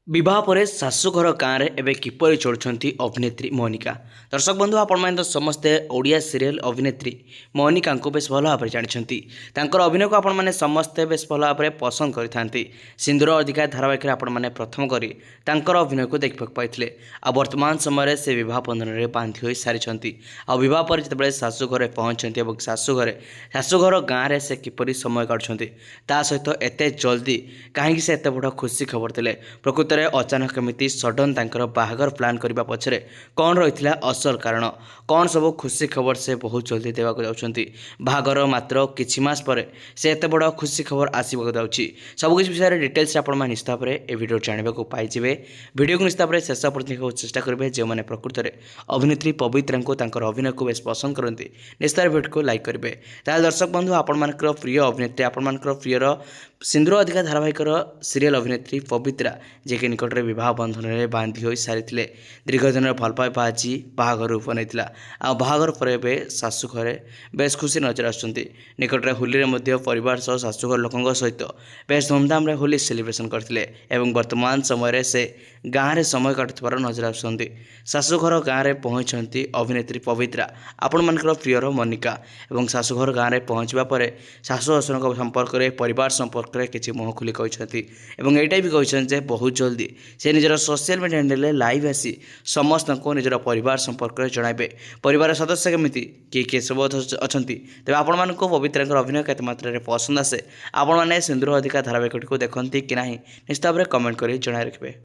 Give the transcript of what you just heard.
विवाह पर शाशुघर गाँव में एवं किपर चलुंट अभिनेत्री मोनिका। दर्शक बंधु आपण तो समस्ते ओडिया सीरियल अभिनेत्री मोनिका को बेस भल भाव जानते अभिनय को आपण मैंने समस्ते बेस भल भाव पसंद करते। सिंदूर अधिकार धारावाहिक आपण मैंने प्रथम करी अभिनय को देखा पाई आ वर्तमान समय से बह बंधन में बांधि हो सारी आवाह पर जिते शाशुघर पहुँचती शाशुघर गाँव में से किपर समय काटुंट सहित एत जल्दी कहीं से एत बड़ खुशी खबर थे प्रकृत अचानक केमिति सडन तांकर बाहागर प्लान करने पछरे कौन रही असल कारण कौन सब खुशी खबर से बहुत जल्दी देवाक जाउछंती। बाहागर मात्र किछि मास पर से एत बड़ खुशी खबर आसवाक जाउछि। सबकिछ विषय डिटेल्स आपण मैंने निश्चित भाव में भिडियो जानवाक पाइबे। भिडियो को निश्चित भाव में शेष पर्यटन चेष्टा करेंगे जो मैंने प्रकृत में अभिनेत्री पवित्रा को अभिनय को बेस पसंद करती निश्चित भिडियो को लाइक करेंगे। दर्शक बंधु आपण प्रिय अभिनेत्री आपण प्रियर सिंदूर अधिकार धारावाहिक सीरियल अभिनेत्री पवित्रा जे कि निकट में बह बंधन में बांधि हो सारी दीर्घ दिन भल पाइबा आज बाहागर रूप नहीं बाहागर पर शाशुघर बेस खुशी नजर आसुँच। निकट में होली में परिवार सह शाशुघर लोकों सहित बेस धूमधाम होली सेलिब्रेशन करते वर्तमान समय से गाँव में समय काटुवर नजर आसुँच। शाशुघर गाँव में पहुँचती अभिनेत्री पवित्रा आपण मान प्रियर मोनिका और शाशुघर गाँव में पहुँचवा पर शाशु शशुर संपर्क में परिवार संपर्क में किसी मुह खोली कहते यहाँ भी कहते बहुत जल्दी से निजर सोशल मीडिया हैंडल लाइव आसी समस्त को निजर परिवार संपर्क में जनइबे। परिवार सदस्य केमिति किए सब अच्छा तेज आपण मान पवित्रा अभिनय केते मात्रा पसंद आसे आपण मैंने सिंदूर अधिकार धारावाहिक को देखती कि ना निश्चित भाव में कमेंट कर जन रखिए।